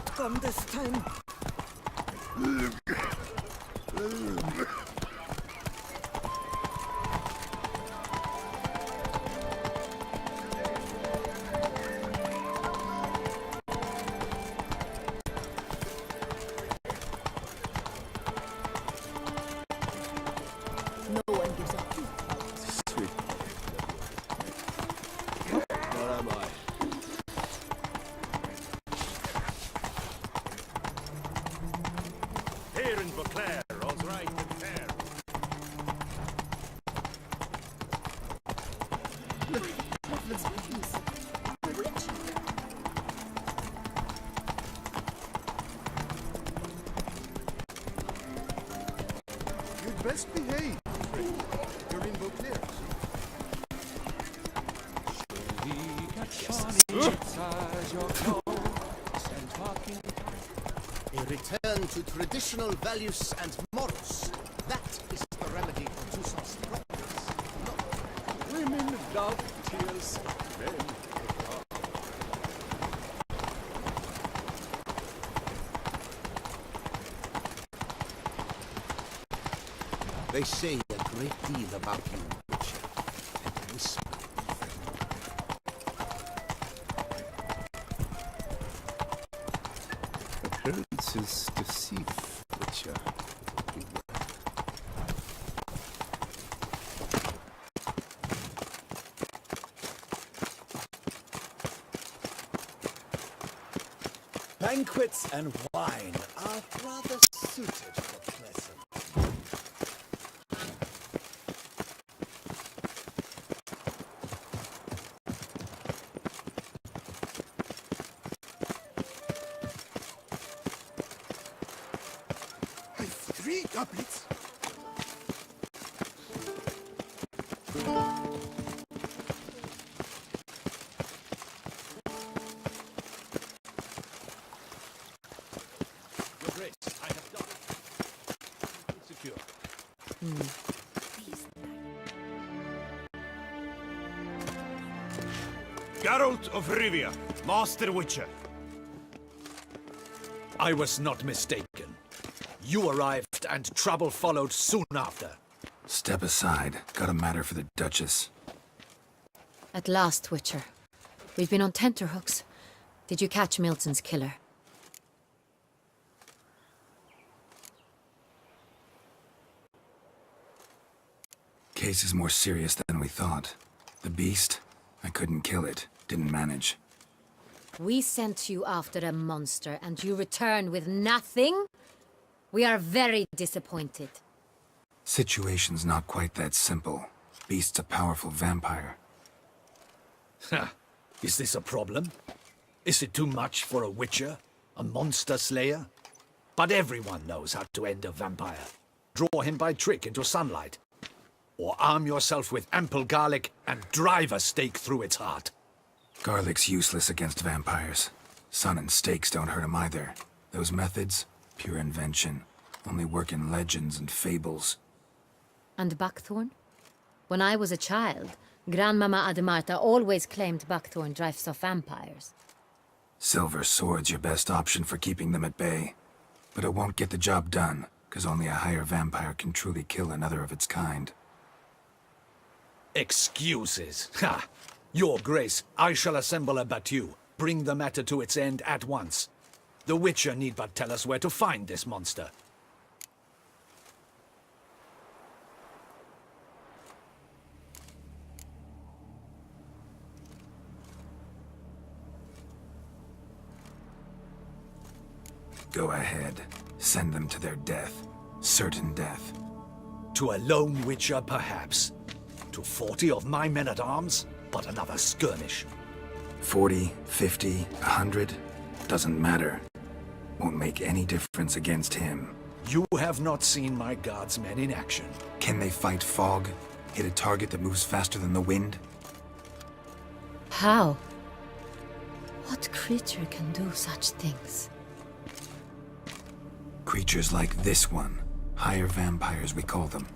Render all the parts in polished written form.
outcome this time. No one gives up. Sweet. Where am I? Here in Beauclair, all's right and fair. You'd best behave. You're in Beauclair. A return to traditional values and morals. That is the remedy for Toussaint's problems. Women love tears, men They say a great deal about you, Witcher, and whisper. appearances deceive, Witcher. Banquets and wine are rather suited for pleasant. I've 3 goblets. Your Grace, I have done it. Secure. Geralt of Rivia, Master Witcher. I was not mistaken. You arrived and trouble followed soon after. Step aside. Got a matter for the Duchess. At last, Witcher. We've been on tenterhooks. Did you catch Milton's killer? Case is more serious than we thought. The beast? I couldn't kill it. Didn't manage. We sent you after a monster and you returned with nothing? We are very disappointed. Situation's not quite that simple. Beast's a powerful vampire. Ha! Is this a problem? Is it too much for a witcher? A monster slayer? But everyone knows how to end a vampire. Draw him by trick into sunlight. Or arm yourself with ample garlic and drive a stake through its heart. Garlic's useless against vampires. Sun and stakes don't hurt him either. Those methods, pure invention. Only work in legends and fables. And buckthorn? When I was a child, Grandmama Ademarta always claimed buckthorn drives off vampires. Silver sword's your best option for keeping them at bay. But it won't get the job done, because only a higher vampire can truly kill another of its kind. Excuses. Ha! Your Grace, I shall assemble a battue. Bring the matter to its end at once. The Witcher need but tell us where to find this monster. Go ahead. Send them to their death. Certain death. To a lone Witcher, perhaps. To 40 of my men-at-arms, but another skirmish. 40, 50, 100, doesn't matter. Won't make any difference against him. You have not seen my guardsmen in action. Can they fight fog? Hit a target that moves faster than the wind? How? What creature can do such things? Creatures like this one. Higher vampires, we call them.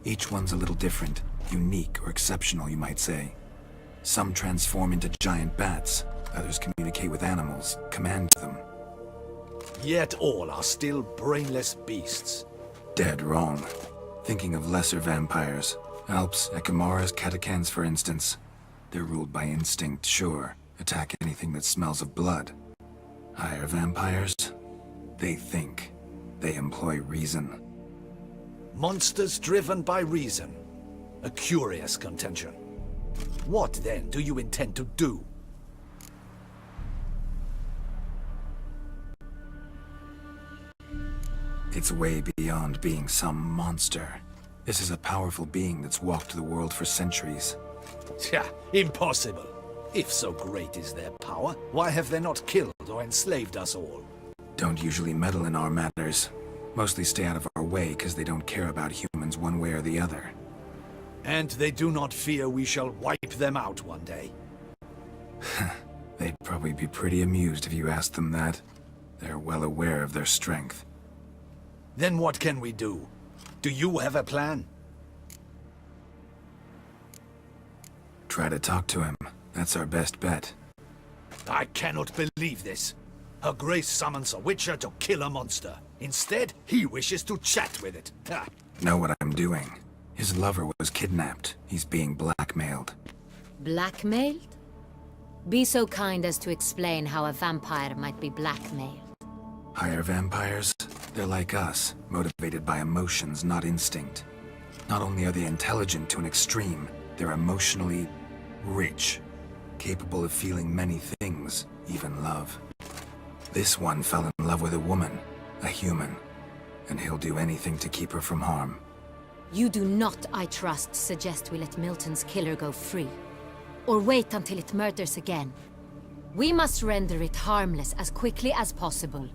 Each one's a little different. Unique or exceptional, you might say. Some transform into giant bats. Others communicate with animals, command them. Yet all are still brainless beasts. Dead wrong. Thinking of lesser vampires. Alps, Ekamaras, Catacans, for instance. They're ruled by instinct, sure. Attack anything that smells of blood. Higher vampires? They think. They employ reason. Monsters driven by reason. A curious contention. What then do you intend to do? It's way beyond being some monster. This is a powerful being that's walked the world for centuries. Tja, impossible. If so great is their power, why have they not killed or enslaved us all? Don't usually meddle in our matters. Mostly stay out of our way because they don't care about humans one way or the other. And they do not fear we shall wipe them out one day. They'd probably be pretty amused if you asked them that. They're well aware of their strength. Then what can we do? Do you have a plan? Try to talk to him. That's our best bet. I cannot believe this. Her Grace summons a witcher to kill a monster. Instead, he wishes to chat with it. Ha. Know what I'm doing. His lover was kidnapped. He's being blackmailed. Blackmailed? Be so kind as to explain how a vampire might be blackmailed. Higher vampires? They're like us, motivated by emotions, not instinct. Not only are they intelligent to an extreme, they're emotionally rich, capable of feeling many things, even love. This one fell in love with a woman, a human, and he'll do anything to keep her from harm. You do not, I trust, suggest we let Milton's killer go free. Or wait until it murders again. We must render it harmless as quickly as possible.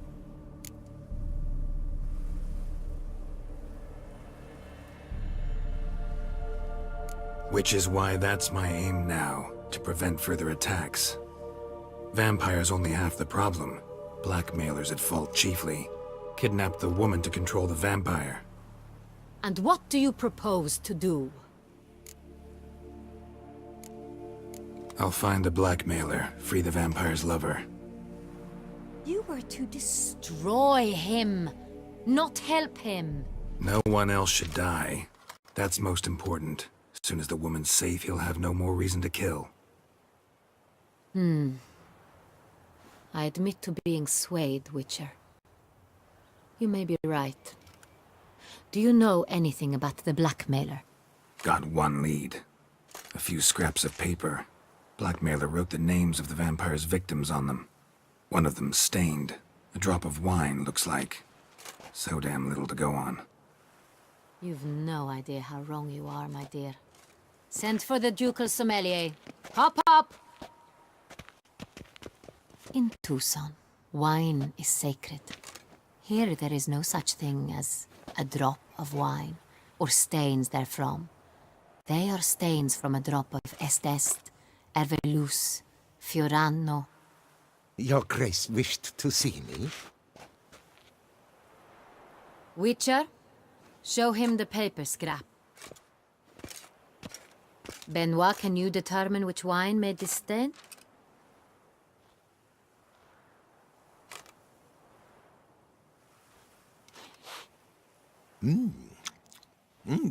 Which is why that's my aim now, to prevent further attacks. Vampires only half the problem. Blackmailers at fault chiefly. Kidnapped the woman to control the vampire. And what do you propose to do? I'll find the blackmailer, free the vampire's lover. You were to destroy him, not help him. No one else should die. That's most important. As soon as the woman's safe, he'll have no more reason to kill. I admit to being swayed, Witcher. You may be right. Do you know anything about the blackmailer? Got one lead. A few scraps of paper. Blackmailer wrote the names of the vampire's victims on them. One of them stained. A drop of wine, looks like. So damn little to go on. You've no idea how wrong you are, my dear. Send for the ducal sommelier. Hop, hop! In Toussaint, wine is sacred. Here there is no such thing as a drop of wine, or stains therefrom. They are stains from a drop of Estest, Ervelus, Fiorano. Your Grace wished to see me? Witcher, show him the paper scrap. Benoit, can you determine which wine made this stain?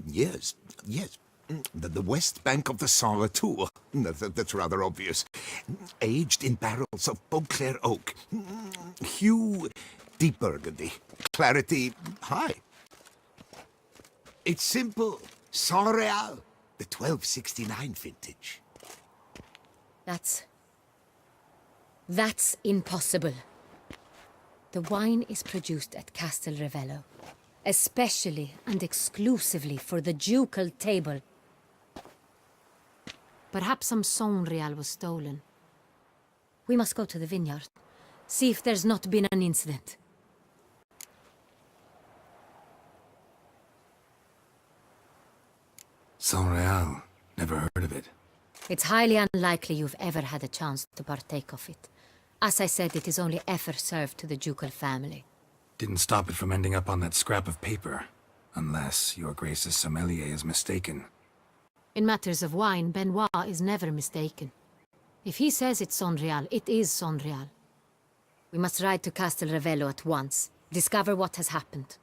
Yes, yes. The west bank of the Saint Retour. That's rather obvious. Aged in barrels of Beauclair oak. Hue, deep burgundy. Clarity, high. It's simple. Saint Real, the 1269 vintage. That's impossible. The wine is produced at Castel Revello, especially and exclusively for the ducal table. Perhaps some Saint Real was stolen. We must go to the vineyard, see if there's not been an incident. Saint Real. Never heard of it. It's highly unlikely you've ever had a chance to partake of it. As I said, it is only ever served to the ducal family. Didn't stop it from ending up on that scrap of paper. Unless your Grace's sommelier is mistaken. In matters of wine, Benoit is never mistaken. If he says it's Saint Real, it is Saint Real. We must ride to Castel Ravello at once. Discover what has happened.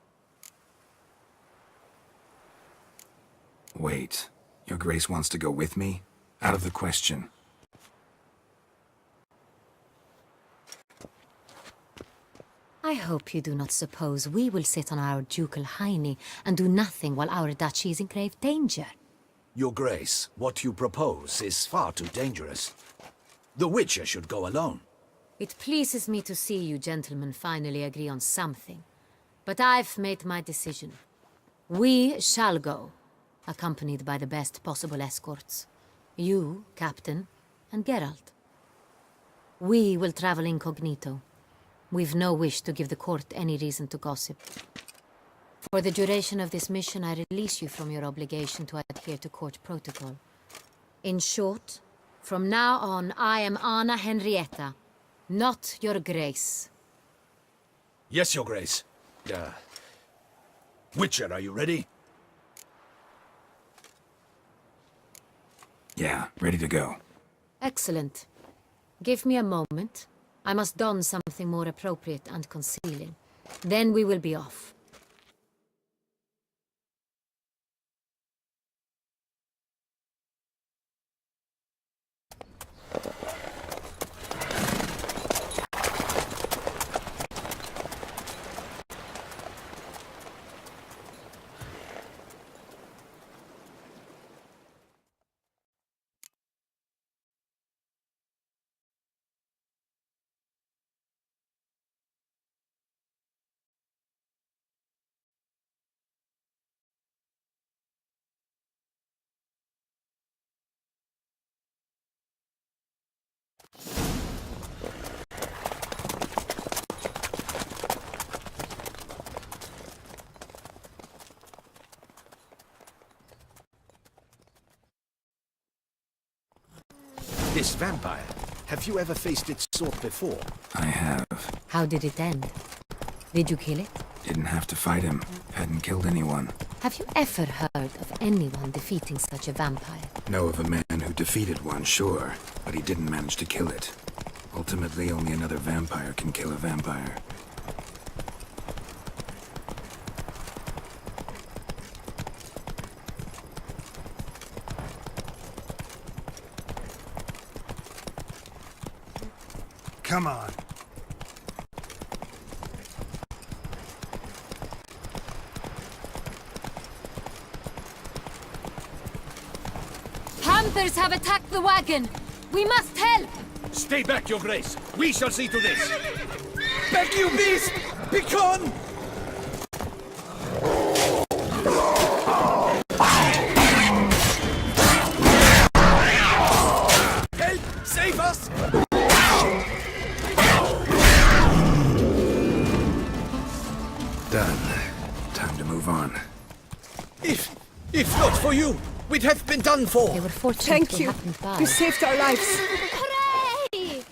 Wait. Your Grace wants to go with me? Out of the question. I hope you do not suppose we will sit on our ducal hiney and do nothing while our duchy is in grave danger. Your Grace, what you propose is far too dangerous. The Witcher should go alone. It pleases me to see you gentlemen finally agree on something. But I've made my decision. We shall go, accompanied by the best possible escorts. You, Captain, and Geralt. We will travel incognito. We've no wish to give the court any reason to gossip. For the duration of this mission, I release you from your obligation to adhere to court protocol. In short, from now on, I am Anna Henrietta, not your Grace. Yes, Your Grace. Witcher, are you ready? Yeah, ready to go. Excellent. Give me a moment. I must don something more appropriate and concealing. Then we will be off. This vampire, have you ever faced its sort before? I have. How did it end? Did you kill it? Didn't have to fight him. Hadn't killed anyone. Have you ever heard of anyone defeating such a vampire? Know of a man who defeated one, sure, but he didn't manage to kill it. Ultimately, only another vampire can kill a vampire. Come on. Hunters have attacked the wagon! We must help! Stay back, Your Grace. We shall see to this. Back, you beast! Begone! Help! Save us! Done. Time to move on. If not for you, we'd have been done for. They were fortunate Thank we you. happened by. You saved our lives. Hooray!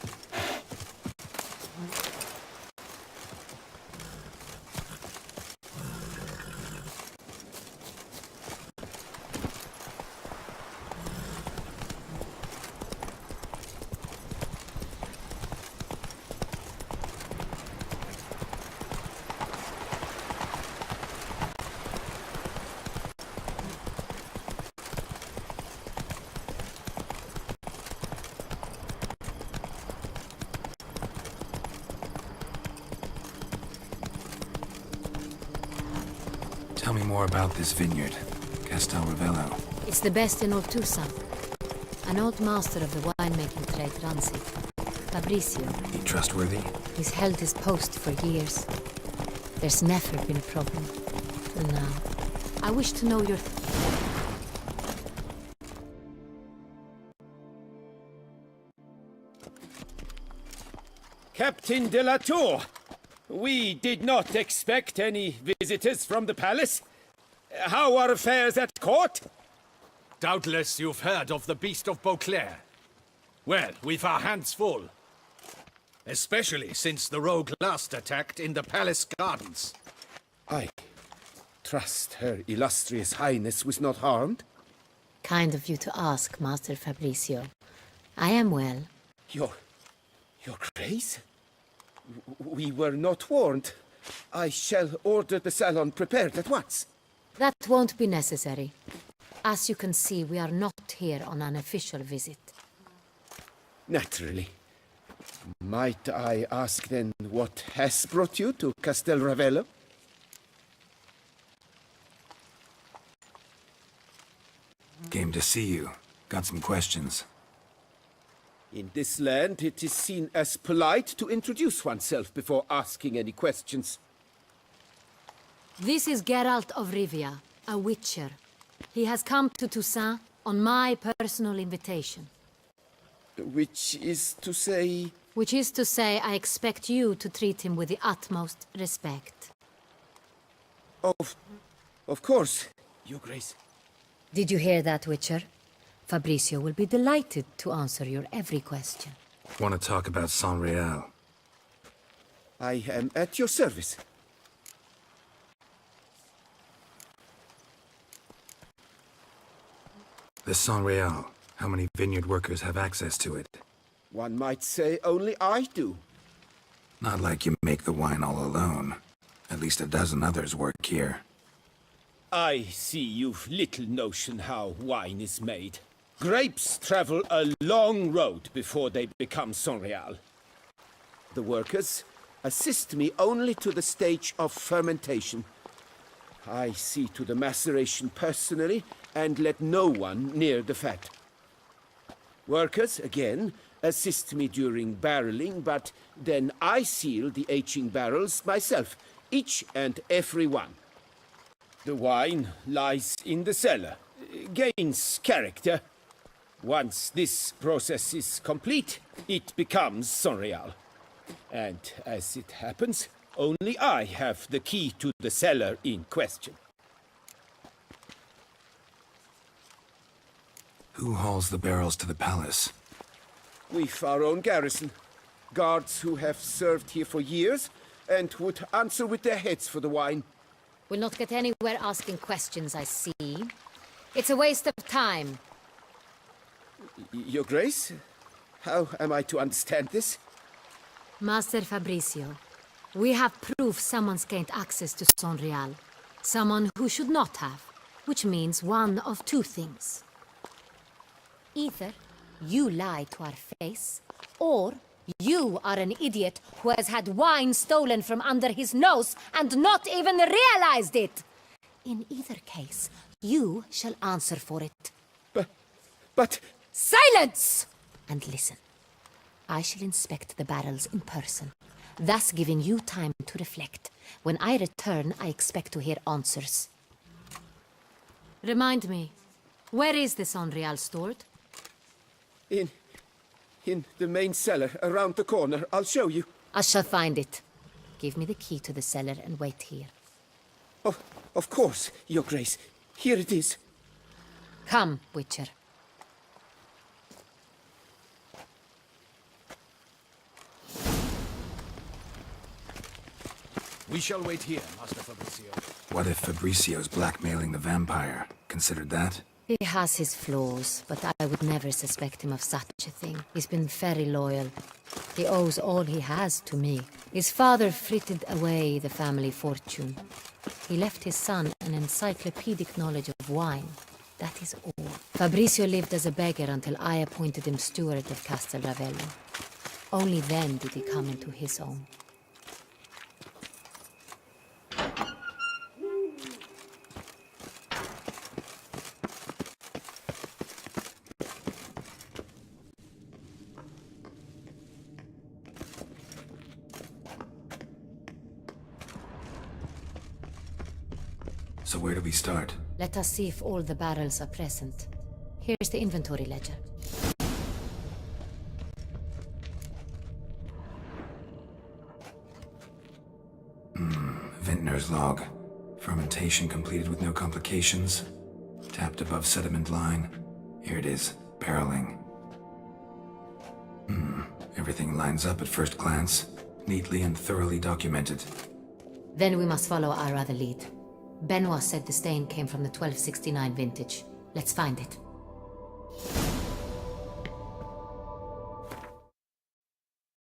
Tell me more about this vineyard, Castel Ravello. It's the best in all Toussaint. An old master of the winemaking trade runs it. Fabrizio. He trustworthy? He's held his post for years. There's never been a problem. Till now. I wish to know your... Captain de la Tour, we did not expect any visitors from the palace. How are affairs at court? Doubtless you've heard of the Beast of Beauclair. Well, we've our hands full. Especially since the rogue last attacked in the palace gardens. I trust Her Illustrious Highness was not harmed. Kind of you to ask, Master Fabrizio. I am well. Your Grace? We were not warned. I shall order the salon prepared at once. That won't be necessary. As you can see, we are not here on an official visit. Naturally. Might I ask then what has brought you to Castel Ravello? Came to see you. Got some questions. In this land, it is seen as polite to introduce oneself before asking any questions. This is Geralt of Rivia, a witcher. He has come to Toussaint on my personal invitation. Which is to say... Which is to say, I expect you to treat him with the utmost respect. Of course, Your Grace. Did you hear that, Witcher? Fabrizio will be delighted to answer your every question. Want to talk about Saint Real? I am at your service. The Saint Real. How many vineyard workers have access to it? One might say only I do. Not like you make the wine all alone. At least a dozen others work here. I see you've little notion how wine is made. Grapes travel a long road before they become Saint Real. The workers assist me only to the stage of fermentation. I see to the maceration personally and let no one near the fat. Workers, again, assist me during barreling, but then I seal the aging barrels myself, each and every one. The wine lies in the cellar, gains character. Once this process is complete, it becomes Saint Real. And as it happens, only I have the key to the cellar in question. Who hauls the barrels to the palace? We've our own garrison. Guards who have served here for years and would answer with their heads for the wine. We'll not get anywhere asking questions, I see. It's a waste of time. Your Grace? How am I to understand this? Master Fabrizio, we have proof someone's gained access to Saint Real. Someone who should not have, which means one of two things. Either you lie to our face, or you are an idiot who has had wine stolen from under his nose and not even realized it. In either case, you shall answer for it. But... Silence! And listen. I shall inspect the barrels in person, thus giving you time to reflect. When I return, I expect to hear answers. Remind me, where is the Saint Real stored? In the main cellar, around the corner. I'll show you. I shall find it. Give me the key to the cellar and wait here. Oh, of course, Your Grace. Here it is. Come, Witcher. We shall wait here, Master Fabrizio. What if Fabricio's blackmailing the vampire? Considered that? He has his flaws, but I would never suspect him of such a thing. He's been very loyal. He owes all he has to me. His father frittered away the family fortune. He left his son an encyclopedic knowledge of wine. That is all. Fabrizio lived as a beggar until I appointed him steward of Castel Ravello. Only then did he come into his own. So where do we start? Let us see if all the barrels are present. Here's the inventory ledger. Vintner's log. Fermentation completed with no complications. Tapped above sediment line. Here it is. Barreling. Everything lines up at first glance. Neatly and thoroughly documented. Then we must follow our other lead. Benoit said the stain came from the 1269 vintage. Let's find it.